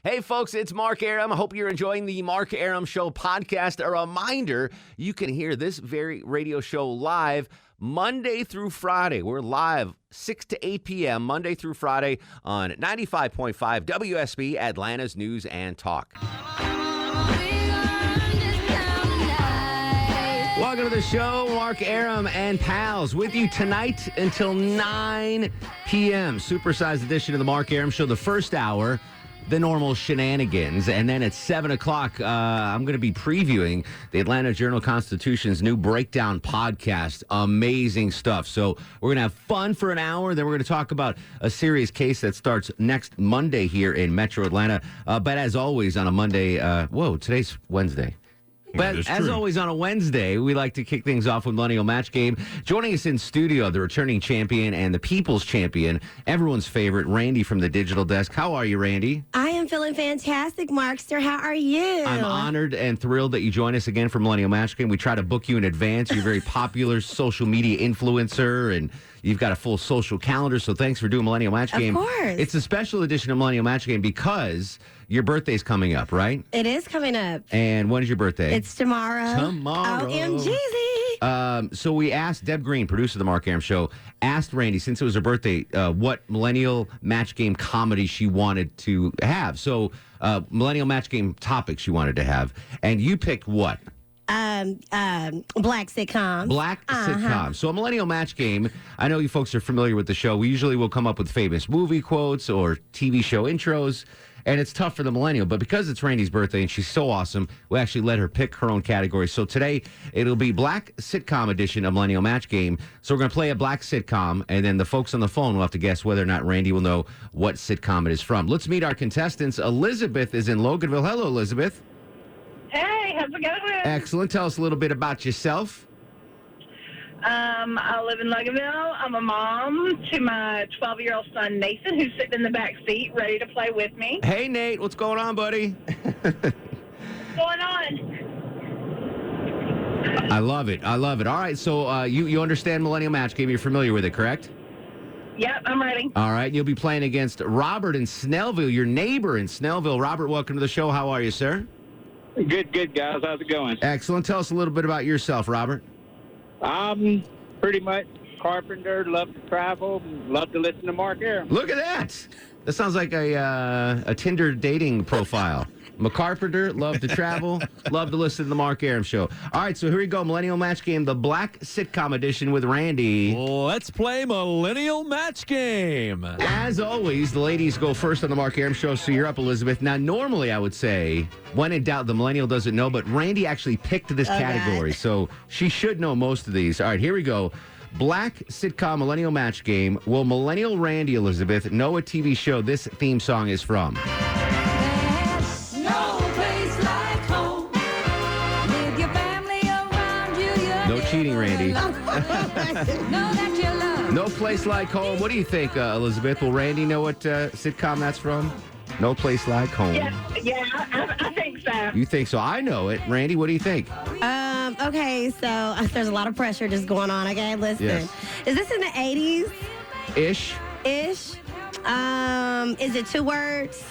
Hey, folks, it's Mark Arum. I hope you're enjoying the Mark Arum Show podcast. A reminder, you can hear this very radio show live Monday through Friday. We're live 6 to 8 p.m. Monday through Friday on 95.5 WSB, Atlanta's News and Talk. Welcome to the show. Mark Arum and pals with you tonight until 9 p.m. Supersized edition of the Mark Arum Show. The first hour, the normal shenanigans. And then at 7 o'clock, I'm going to be previewing the Atlanta Journal-Constitution's new Breakdown podcast. Amazing stuff. So we're going to have fun for an hour. Then we're going to talk about a serious case that starts next Monday here in Metro Atlanta. But as always on a Monday, today's Wednesday. But as always on a Wednesday, we like to kick things off with Millennial Match Game. Joining us in studio, the returning champion and the people's champion, everyone's favorite, Randy from the Digital Desk. How are you, Randy? I am feeling fantastic, Markster. How are you? I'm honored and thrilled that you join us again for Millennial Match Game. We try to book you in advance. You're a very popular social media influencer, and you've got a full social calendar, so thanks for doing Millennial Match Game. Of course. It's a special edition of Millennial Match Game because your birthday's coming up, right? It is coming up. And when is your birthday? It's tomorrow. OMG. So we asked Deb Green, producer of the Mark Arum Show, asked Randy, since it was her birthday, what Millennial Match Game comedy she wanted to have. So Millennial Match Game topic she wanted to have. And you picked what? Black sitcoms. Black sitcoms. So a Millennial Match Game, I know you folks are familiar with the show. We usually will come up with famous movie quotes or TV show intros, and it's tough for the millennial. But because it's Randy's birthday and she's so awesome, we actually let her pick her own category. So today, it'll be Black Sitcom edition of Millennial Match Game. So we're going to play a black sitcom, and then the folks on the phone will have to guess whether or not Randy will know what sitcom it is from. Let's meet our contestants. Elizabeth is in Loganville. Hello, Elizabeth. Hey, how's it going? Excellent. Tell us a little bit about yourself. I live in Loganville. I'm a mom to my 12-year-old son, Nathan, who's sitting in the back seat ready to play with me. Hey, Nate. What's going on, buddy? What's going on? I love it. All right. So you understand Millennial Match Game. You're familiar with it, correct? Yep, I'm ready. All right. You'll be playing against Robert in Snellville, your neighbor in Snellville. Robert, welcome to the show. How are you, sir? Good, guys. How's it going? Excellent. Tell us a little bit about yourself, Robert. I'm pretty much carpenter, love to travel, love to listen to Mark Arum. Look at that. That sounds like a Tinder dating profile. I'm a carpenter, love to travel, love to listen to the Mark Arum Show. All right, so here we go. Millennial Match Game, the Black Sitcom edition with Randy. Let's play Millennial Match Game. As always, the ladies go first on the Mark Arum Show, so you're up, Elizabeth. Now, normally I would say, when in doubt, the millennial doesn't know, but Randy actually picked this category, so she should know most of these. All right, here we go. Black Sitcom Millennial Match Game. Will Millennial Randy, Elizabeth, know what TV show this theme song is from? No cheating, Randy. No Place Like Home. What do you think, Elizabeth? Will Randy know what sitcom that's from? No Place Like Home. Yeah, I think so. You think so? I know it. Randy, what do you think? Okay, so there's a lot of pressure just going on. Okay, listen. Yes. Is this in the 80s? Ish. Is it 2 words?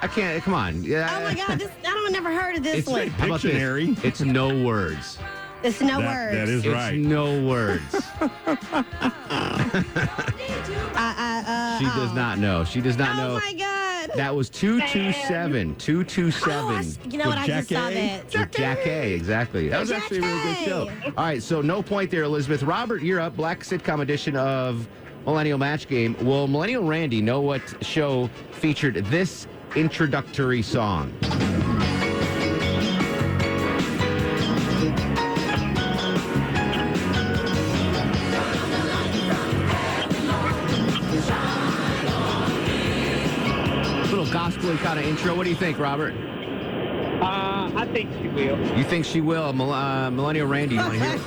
I can't. Come on. Yeah. Oh my God, I never heard of this one. How about this? It's no words. It's no words. That is right. It's no words. She does not know. She does not know. Oh my God. That was 227. 227. You know what? I just saw that. With Jack A, exactly. That was actually a really good show. All right, so no point there, Elizabeth. Robert, you're up. Black Sitcom edition of Millennial Match Game. Will Millennial Randy know what show featured this introductory song? Gospel kind of intro. What do you think, Robert? I think she will. You think she will? Millennial Randy, you want to hear it?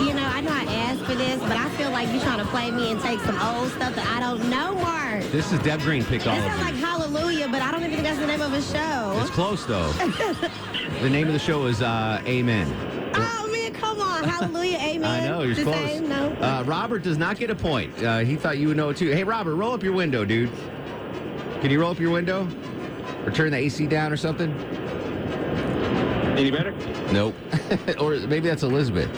You know, I know I asked for this, but I feel like you're trying to play me and take some old stuff that I don't know, Mark. This is Deb Green picked all of It them. sounds like Hallelujah, but I don't even think that's the name of a show. It's close, though. The name of the show is Amen. Oh, man, come on. Hallelujah, amen. I know, you're The close. same? No. Robert does not get a point. He thought you would know it, too. Hey, Robert, roll up your window, dude. Can you roll up your window? Or turn the AC down or something? Any better? Nope. Or maybe that's Elizabeth.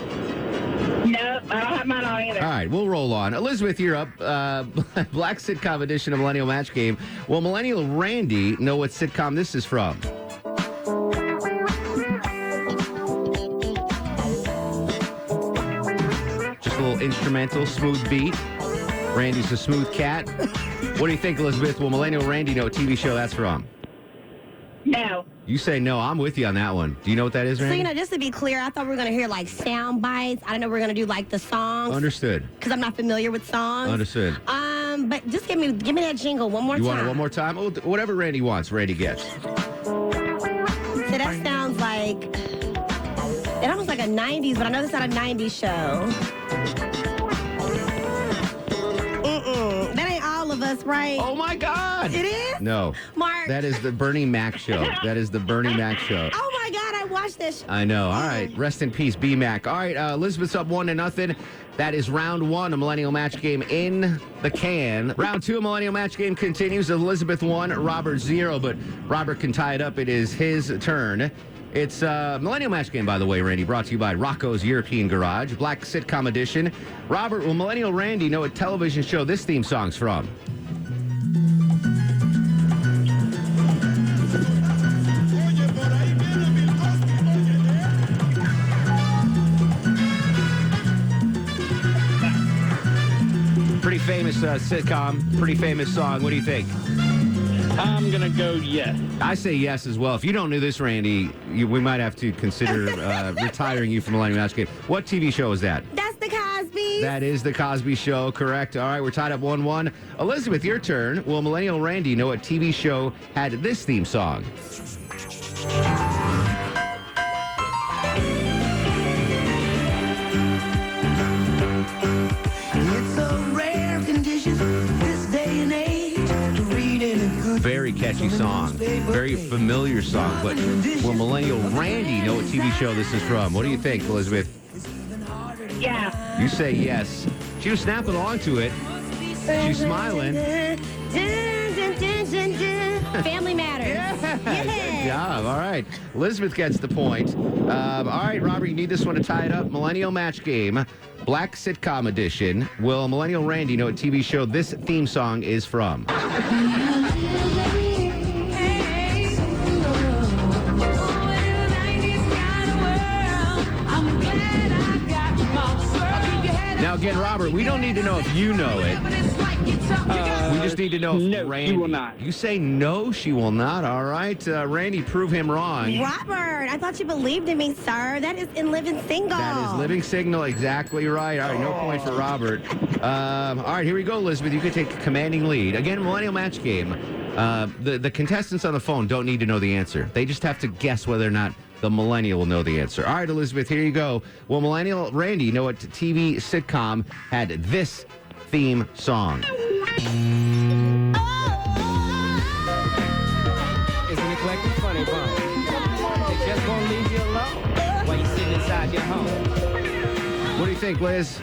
No, I don't have mine on either. All right, we'll roll on. Elizabeth, you're up. Black sitcom edition of Millennial Match Game. Will Millennial Randy know what sitcom this is from? Just a little instrumental, smooth beat. Randy's a smooth cat. What do you think, Elizabeth? Will Millennial Randy know what TV show that's from? No. You say no. I'm with you on that one. Do you know what that is, So, Randy? just to be clear, I thought we were going to hear like sound bites. I don't know if we're going to do like the songs. Understood. Because I'm not familiar with songs. Understood. But just give me that jingle one more You time. want it one more time? Oh, whatever Randy wants, Randy gets. So that sounds like, it almost like a 90s, but I know that's not a 90s show. That ain't all of us, right? Oh, my God. It is? No. Mark. That is the Bernie Mac show. That is the Bernie Mac show. Oh, my God, I watched this. I know. All right. Rest in peace, B-Mac. All right. Elizabeth's up 1-0. That is round one, a Millennial Match Game in the can. Round two, a Millennial Match Game continues. Elizabeth 1, Robert 0, but Robert can tie it up. It is his turn. It's Millennial Match Game, by the way, Randy, brought to you by Rocco's European Garage, Black Sitcom Edition. Robert, will Millennial Randy know what television show this theme song's from? Pretty famous sitcom, pretty famous song. What do you think? I'm going to go yes. I say yes as well. If you don't know this, Randy, we might have to consider retiring you from Millennial Match Game. What TV show is that? That's the Cosby. That is the Cosby Show, correct. All right, we're tied up 1-1. Elizabeth, your turn. Will Millennial Randy know what TV show had this theme song? It's a rare condition this day and age to read any good. Very catchy song. Very familiar song. But will Millennial Randy know what TV show this is from? What do you think, Elizabeth? Yeah. You say yes. She was snapping along to it. She's smiling. Family Matters. Good job. All right. Elizabeth gets the point. All right, Robert, you need this one to tie it up. Millennial Match Game, Black Sitcom Edition. Will Millennial Randy know what TV show this theme song is from? Now, again, Robert, we don't need to know if you know it. We just need to know if No, Randy... she will not. You say no, she will not. All right. Randy, prove him wrong. Robert, I thought you believed in me, sir. That is in Living Single. That is Living Signal, exactly right. All right, no point for Robert. All right, here we go, Elizabeth. You can take a commanding lead. Again, Millennial Match Game. The contestants on the phone don't need to know the answer. They just have to guess whether or not the Millennial will know the answer. All right, Elizabeth, here you go. Will Millennial Randy know what TV sitcom had this theme song? Isn't it collecting funny, bum? They just won't leave you alone while you're sitting inside your home. What do you think, Liz?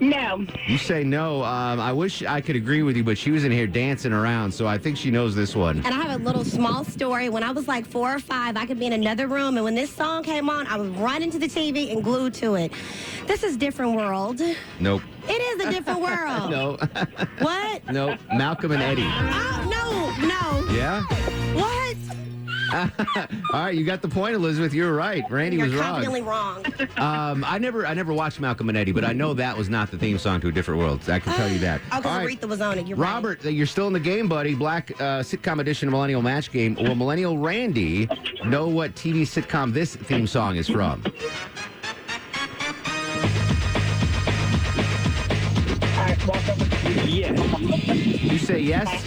No. You say no. I wish I could agree with you, but she was in here dancing around, so I think she knows this one. And I have a little small story. When I was like 4 or 5, I could be in another room, and when this song came on, I would run into the TV and glued to it. This is Different World. Nope. It is a different world. No. What? No. Malcolm and Eddie. Oh, no. Yeah? What? All right, you got the point, Elizabeth. You're right. Randy You're was wrong. confidently wrong. I never watched Malcolm and Eddie, but I know that was not the theme song to A Different World. I can tell you that. Oh, because All right, Aretha was on it. You're right. Robert, you're still in the game, buddy. Black sitcom edition Millennial Match Game. Will Millennial Randy know what TV sitcom this theme song is from? Yes. You say yes?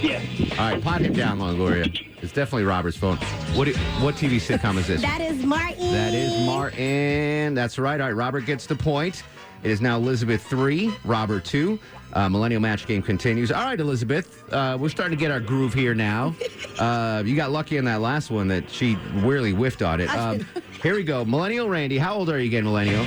Yes. All right, pot him down, Longoria. It's definitely Robert's phone. What TV sitcom is this? That is Martin. That is Martin. That's right. All right, Robert gets the point. It is now Elizabeth 3, Robert 2. Millennial Match Game continues. All right, Elizabeth, we're starting to get our groove here now. You got lucky on that last one that she really whiffed on it. Here we go. Millennial Randy, how old are you again, Millennial?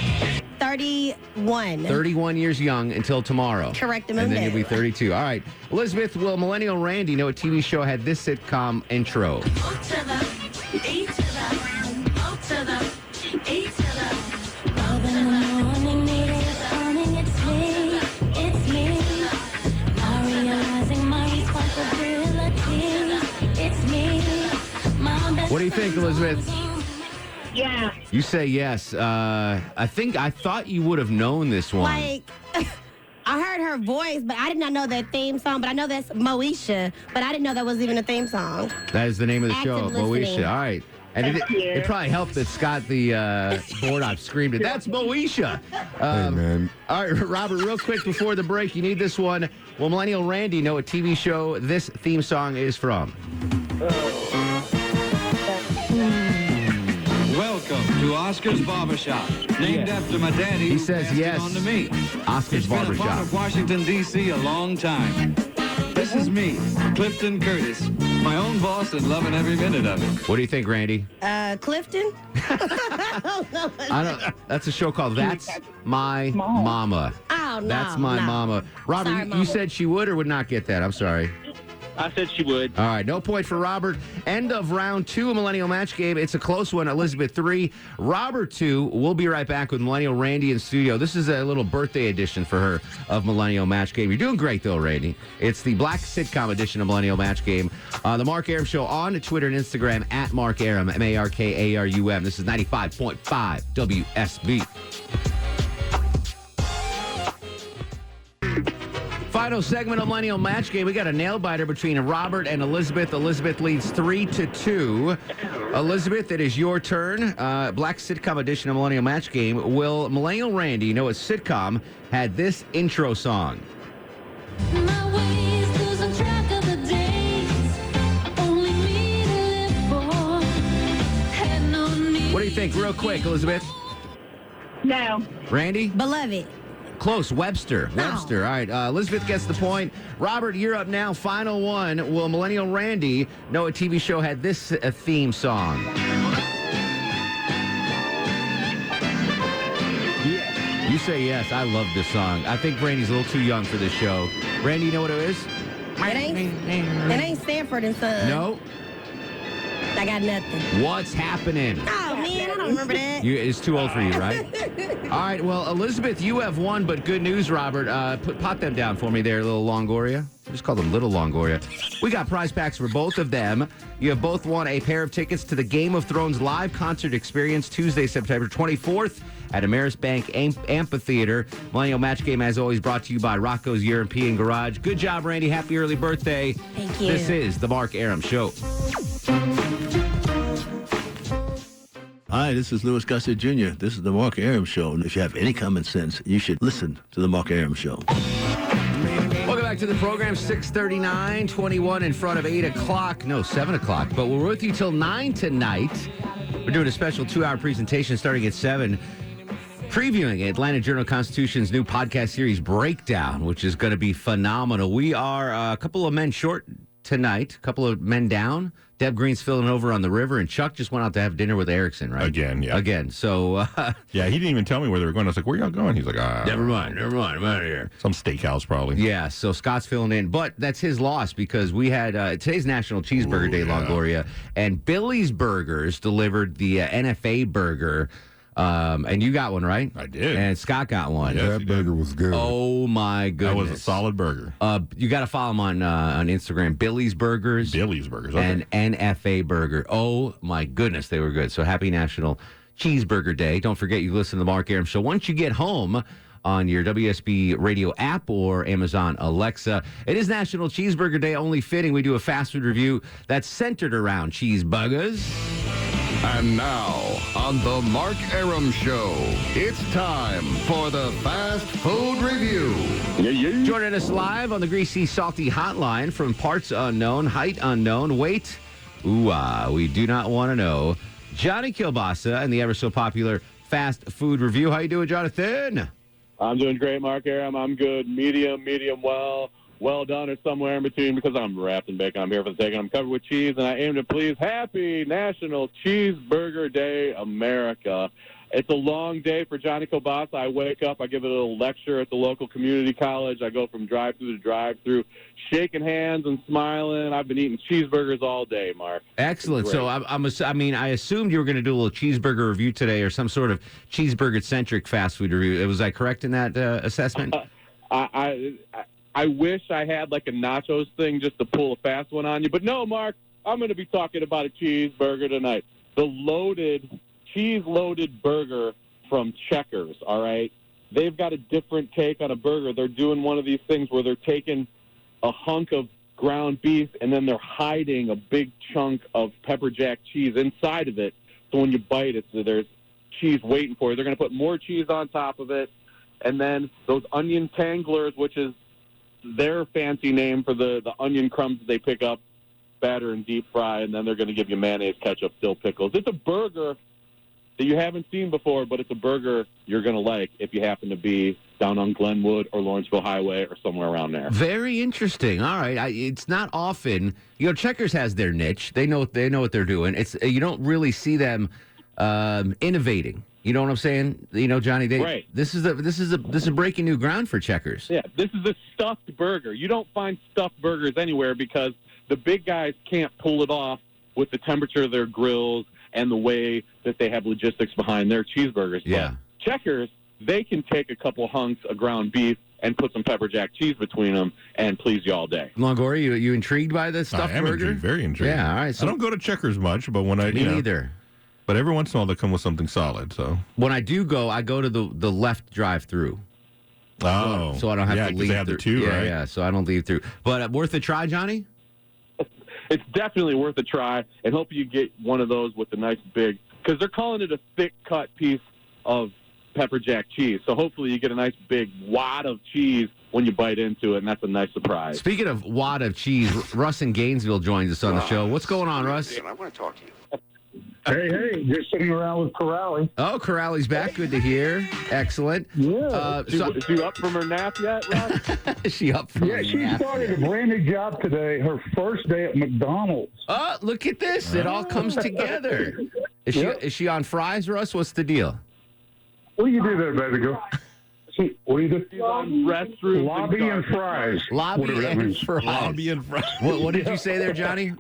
31. 31 years young until tomorrow. Correct, And then Monday. you'll be 32. All right. Elizabeth, will Millennial Randy know what TV show had this sitcom intro? What do you think, Elizabeth? Yeah. You say yes. I thought you would have known this one. Like, I heard her voice, but I did not know that theme song. But I know that's Moesha, but I didn't know that was even a theme song. That is the name of the show, Active listening. Moesha. All right. And it probably helped that Scott, the board op, screamed it. That's Moesha. Hey, man. All right, Robert, real quick before the break, you need this one. Will Millennial Randy know what TV show this theme song is from? Welcome to Oscar's Barbershop, named after my daddy. He says passed it yes. on to me. Oscar's It's been a part Barbershop. of Washington, D.C. a long time. This is me, Clifton Curtis, my own boss and loving every minute of it. What do you think, Randy? Clifton? I don't. That's a show called That's My Mama. Oh, no. That's My no. Mama. Robert, Sorry, you Mama. said she would or would not get that. I'm sorry. I said she would. All right, no point for Robert. End of round 2 of Millennial Match Game. It's a close one. Elizabeth 3, Robert 2. We'll be right back with Millennial Randy in studio. This is a little birthday edition for her of Millennial Match Game. You're doing great, though, Randy. It's the Black sitcom edition of Millennial Match Game. The Mark Arum Show on Twitter and Instagram at Mark Arum, MarkArum. This is 95.5 WSB. Final segment of Millennial Match Game. We got a nail biter between Robert and Elizabeth. Elizabeth leads 3-2. Elizabeth, it is your turn. Black sitcom edition of Millennial Match Game. Will Millennial Randy know what sitcom had this intro song? What do you think, real quick, Elizabeth? No. Randy? Beloved. Close. Webster. Webster. All right. Elizabeth gets the point. Robert, you're up now. Final one. Will Millennial Randy know what TV show had this theme song? Yeah. You say yes. I love this song. I think Randy's a little too young for this show. Randy, you know what it is? It ain't Sanford and Son. No. I got nothing. What's happening? Oh, man, I don't remember that. It's too old for you, right? All right. Well, Elizabeth, you have won, but good news, Robert. Pot them down for me there, little Longoria. Just call them Little Longoria. We got prize packs for both of them. You have both won a pair of tickets to the Game of Thrones live concert experience Tuesday, September 24th at Ameris Bank Amphitheater. Millennial Match Game, as always, brought to you by Rocco's European Garage. Good job, Randy. Happy early birthday. Thank you. This is the Mark Arum Show. Hi, this is Louis Gossett Jr. This is the Mark Arum Show. And if you have any common sense, you should listen to the Mark Arum Show. Welcome back to the program. 6:39, 21 in front of 8 o'clock. No, 7 o'clock. But we're with you till 9 tonight. We're doing a special 2-hour presentation starting at 7, previewing Atlanta Journal-Constitution's new podcast series, Breakdown, which is going to be phenomenal. We are a couple of men short tonight, a couple of men down. Deb Green's filling over on the river, and Chuck just went out to have dinner with Erickson, right? Again, yeah. Again. So, Yeah, he didn't even tell me where they were going. I was like, where y'all going? He's like, never mind, I'm out of here. Some steakhouse, probably. Yeah, so Scott's filling in. But that's his loss because we had today's National Cheeseburger Day, yeah. Longoria, and Billy's Burgers delivered the NFA burger. And you got one, right? I did. And Scott got one. Yes, That burger was good. Oh, my goodness. That was a solid burger. You got to follow him on Instagram, Billy's Burgers. Billy's Burgers. Okay. And NFA Burger. Oh, my goodness, they were good. So happy National Cheeseburger Day. Don't forget you listen to the Mark Arum Show. Once you get home on your WSB radio app or Amazon Alexa, it is National Cheeseburger Day. Only fitting we do a fast food review that's centered around cheeseburgers. And now, on the Mark Arum Show, it's time for the Fast Food Review. Joining us live on the Greasy Salty Hotline from parts unknown, height unknown, weight, we do not want to know, Johnny Kielbasa and the ever so popular Fast Food Review. How you doing, Jonathan? I'm doing great, Mark Arum. I'm good. Medium well done, or somewhere in between, because I'm wrapped in bacon. I'm here for the taking. I'm covered with cheese, and I aim to please. Happy National Cheeseburger Day, America. It's a long day for Johnny Kielbasa. I wake up, I give a little lecture at the local community college. I go from drive-through to drive-through, shaking hands and smiling. I've been eating cheeseburgers all day, Mark. Excellent. So I assumed you were going to do a little cheeseburger review today, or some sort of cheeseburger-centric fast food review. Was I correct in that assessment? I wish I had like a nachos thing just to pull a fast one on you. But no, Mark, I'm going to be talking about a cheeseburger tonight. The cheese-loaded burger from Checkers, all right? They've got a different take on a burger. They're doing one of these things where they're taking a hunk of ground beef and then they're hiding a big chunk of pepper jack cheese inside of it. So when you bite it, there's cheese waiting for you. They're going to put more cheese on top of it. And then those onion tanglers, which is their fancy name for the onion crumbs they pick up, batter and deep fry, and then they're going to give you mayonnaise, ketchup, dill pickles. It's a burger that you haven't seen before, but it's a burger you're going to like if you happen to be down on Glenwood or Lawrenceville Highway or somewhere around there. Very interesting. All right. It's not often, Checkers has their niche. They know what they're doing. You don't really see them innovating. You know what I'm saying? Johnny, right. This is breaking new ground for Checkers. Yeah, this is a stuffed burger. You don't find stuffed burgers anywhere because the big guys can't pull it off with the temperature of their grills and the way that they have logistics behind their cheeseburgers. Yeah. But Checkers, they can take a couple hunks of ground beef and put some pepper jack cheese between them and please you all day. Longoria, you intrigued by the stuffed burger? Intrigued, very intrigued. Yeah, all right. So I don't go to Checkers much, but when me neither. But every once in a while they come with something solid. So when I do go, I go to the left drive-through. Oh, so I don't have to leave. They have the two, right? Yeah. So I don't leave through. But worth a try, Johnny. It's definitely worth a try, and hope you get one of those with a nice big, because they're calling it a thick-cut piece of pepper jack cheese. So hopefully you get a nice big wad of cheese when you bite into it, and that's a nice surprise. Speaking of wad of cheese, Russ in Gainesville joins us on the show. What's going on, Russ? I want to talk to you. Hey, just sitting around with Corrali. Oh, Corrali's back. Good to hear. Excellent. Yeah. Is she up from her nap yet, Russ? Is she up from her she nap started yet? a brand new job today, her first day at McDonald's. Oh, look at this. It all comes together. Is she on fries, Russ? What's the deal? What do you do there, baby girl? What do you do? She's on restrooms. Lobby and fries. Lobby and fries. Lobby and fries. What did you say there, Johnny?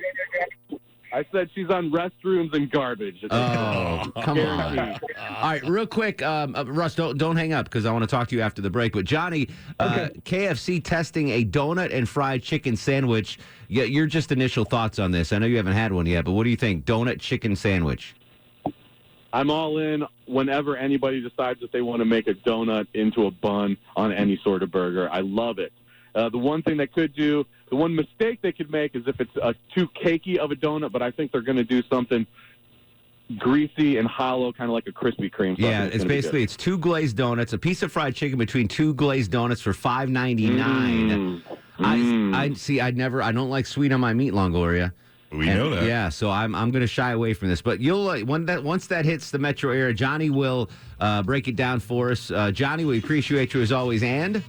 I said she's on restrooms and garbage. Oh, come on. All right, real quick, Russ, don't hang up because I want to talk to you after the break. But Johnny, KFC testing a donut and fried chicken sandwich. Your just initial thoughts on this. I know you haven't had one yet, but what do you think? Donut chicken sandwich. I'm all in whenever anybody decides that they want to make a donut into a bun on any sort of burger. I love it. The one mistake they could make is if it's too cakey of a donut, but I think they're going to do something greasy and hollow, kind of like a Krispy Kreme. Yeah, it's two glazed donuts, a piece of fried chicken between two glazed donuts for $5.99. I don't like sweet on my meat, Longoria. We know that. Yeah, so I'm going to shy away from this. But once that hits the metro area, Johnny will break it down for us. Johnny, we appreciate you as always, and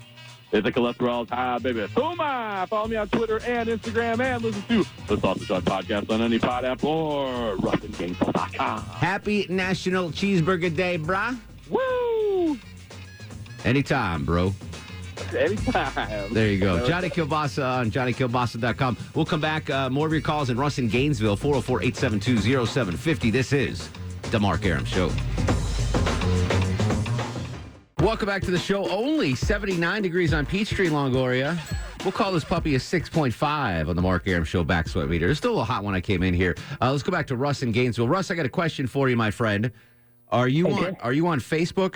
hit the cholesterol high, baby. Puma! Follow me on Twitter and Instagram, and listen to the Sausage Hut Podcast on any pod app or RussandGainesville.com. Happy National Cheeseburger Day, brah. Woo! Anytime, bro. Anytime. There you go. Johnny Kielbasa on JohnnyKielbasa.com. We'll come back. More of your calls in Russ in Gainesville, 404-872-0750. This is The Mark Arum Show. Welcome back to the show. Only 79 degrees on Peachtree, Longoria. We'll call this puppy a 6.5 on the Mark Arum Show back sweat meter. It's still a little hot when I came in here. Let's go back to Russ in Gainesville. Russ, I got a question for you, my friend. Are you on Facebook?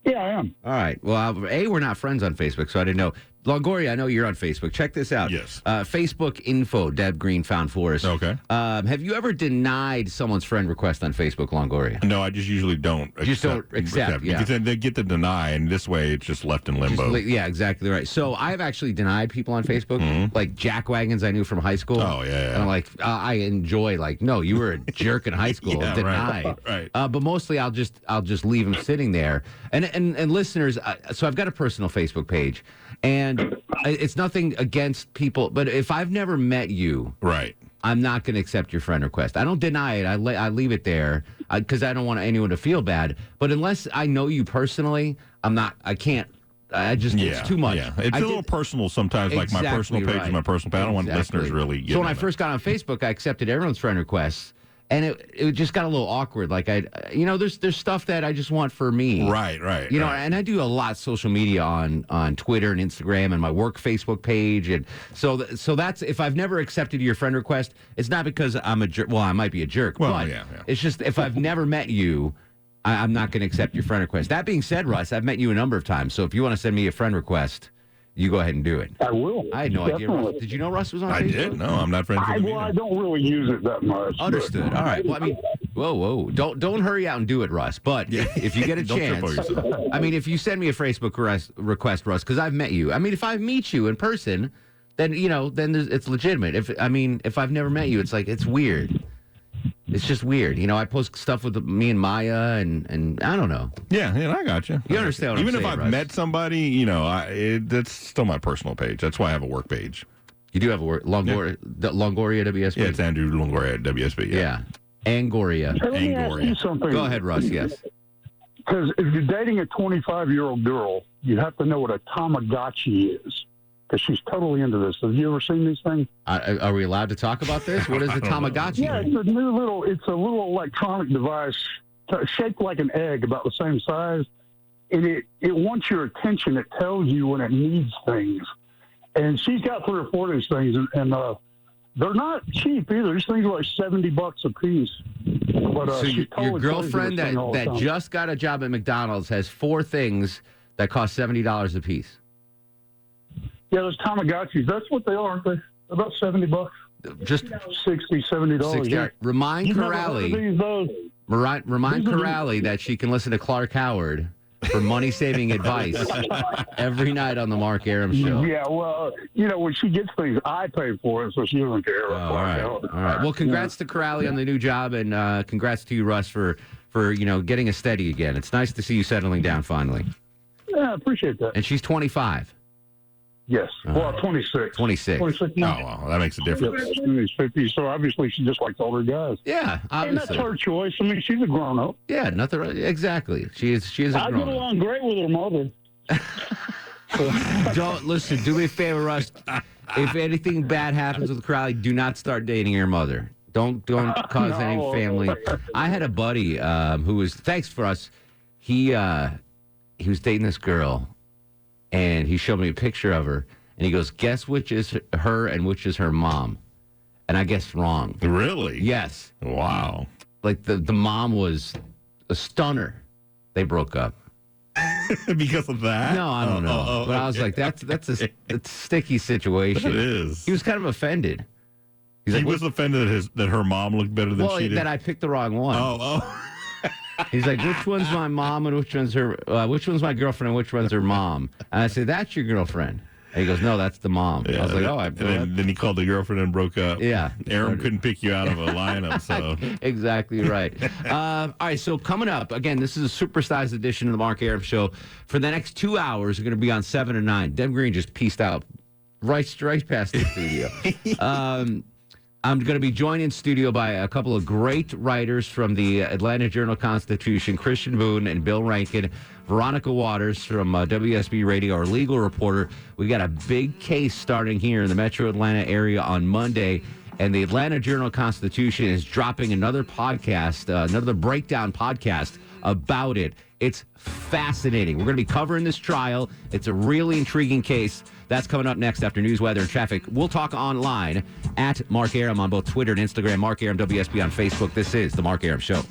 Yeah, I am. All right. Well, we're not friends on Facebook, so I didn't know. Longoria, I know you're on Facebook. Check this out. Yes. Facebook info, Deb Green found for us. Okay. Have you ever denied someone's friend request on Facebook, Longoria? No, I just usually don't. Don't accept, yeah. Because then they get to deny, and this way it's just left in limbo. Yeah, exactly right. So I've actually denied people on Facebook, like jack wagons I knew from high school. Oh, yeah. And I'm like, I enjoy, no, you were a jerk in high school. Yeah, denied. Right. But mostly I'll just leave them sitting there. And listeners, so I've got a personal Facebook page. And it's nothing against people, but if I've never met you, right, I'm not going to accept your friend request. I don't deny it. I leave it there because I don't want anyone to feel bad. But unless I know you personally, I can't. It's too much. Yeah. It's a little personal sometimes, like my personal page is my personal page. I don't want listeners really getting So when I first got on Facebook, I accepted everyone's friend requests. And it just got a little awkward. Like there's stuff that I just want for me. Right. You know, and I do a lot of social media on Twitter and Instagram and my work Facebook page, and so that's if I've never accepted your friend request, it's not because I'm a jerk. Well, I might be a jerk, but it's just if I've never met you, I'm not going to accept your friend request. That being said, Russ, I've met you a number of times, so if you want to send me a friend request, you go ahead and do it. I will. I had no idea. Russ. Did you know Russ was on Facebook? I did. No, I'm not friends with him. Well, I don't really use it that much. Understood. All right. Well, I mean, whoa. Don't hurry out and do it, Russ. But if you get a chance, I mean, if you send me a Facebook request, Russ, because I've met you. I mean, if I meet you in person, then it's legitimate. If I've never met you, it's like it's weird. It's just weird. I post stuff with me and Maya, and I don't know. Yeah, I got you. You understand what I'm saying, Even if I've met somebody, that's still my personal page. That's why I have a work page. You do have a work, Longoria WSB? Yeah, it's Andrew Longoria at WSB. Yeah. Angoria. Hey, let me ask you something. Go ahead, Russ, yes. Because if you're dating a 25-year-old girl, you have to know what a Tamagotchi is. Because she's totally into this. Have you ever seen these things? Are we allowed to talk about this? What is a Tamagotchi? Yeah, it's a little electronic device shaped like an egg, about the same size. And it wants your attention. It tells you when it needs things. And she's got 3 or 4 of these things, and they're not cheap either. These things are like $70 a piece. But, so your girlfriend that just got a job at McDonald's has 4 things that cost $70 a piece. Yeah, those Tamagotchis. That's what they are, aren't they? About $70. Just $60, $70. Yeah. Remind Corrali. Remind Corrali that she can listen to Clark Howard for money-saving advice every night on the Mark Arum Show. Yeah, well, when she gets things, I pay for it, so she doesn't care. All right. Well, congrats to Corrali on the new job, and congrats to you, Russ, for getting a steady again. It's nice to see you settling down finally. Yeah, I appreciate that. And she's 25. Yes. Well, 26. 26. 26 now. Oh, well, that makes a difference. She's 50, so obviously she just likes older guys. Yeah, obviously. And that's her choice. I mean, she's a grown-up. Yeah, nothing. Exactly. She is a grown-up. I get along great with her mother. Don't listen. Do me a favor, Russ. If anything bad happens with Crowley, do not start dating your mother. Don't cause any family. I had a buddy who was thanks for us. He was dating this girl. And he showed me a picture of her, and he goes, guess which is her and which is her mom? And I guessed wrong. Really? Yes. Wow. Like the mom was a stunner. They broke up. Because of that? No, I don't know. But I was like, that's a sticky situation. It is. He was kind of offended. He was offended that her mom looked better than she did? That I picked the wrong one. Oh. He's like, which one's my mom and which one's my girlfriend and which one's her mom? And I said, that's your girlfriend. And he goes, no, that's the mom. Yeah, I was like, then he called the girlfriend and broke up. Yeah. Arum couldn't pick you out of a lineup, so. Exactly right. All right, so coming up, again, this is a supersized edition of the Mark Arum Show. For the next 2 hours, we're going to be on 7 and 9. Deb Green just pieced out right past the studio. I'm going to be joined in studio by a couple of great writers from the Atlanta Journal-Constitution, Christian Boone and Bill Rankin, Veronica Waters from WSB Radio, our legal reporter. We got a big case starting here in the Metro Atlanta area on Monday, and the Atlanta Journal-Constitution is dropping another podcast, another breakdown podcast about it. It's fascinating. We're going to be covering this trial. It's a really intriguing case. That's coming up next after news, weather, and traffic. We'll talk online at Mark Arum on both Twitter and Instagram, Mark Arum WSB on Facebook. This is The Mark Arum Show.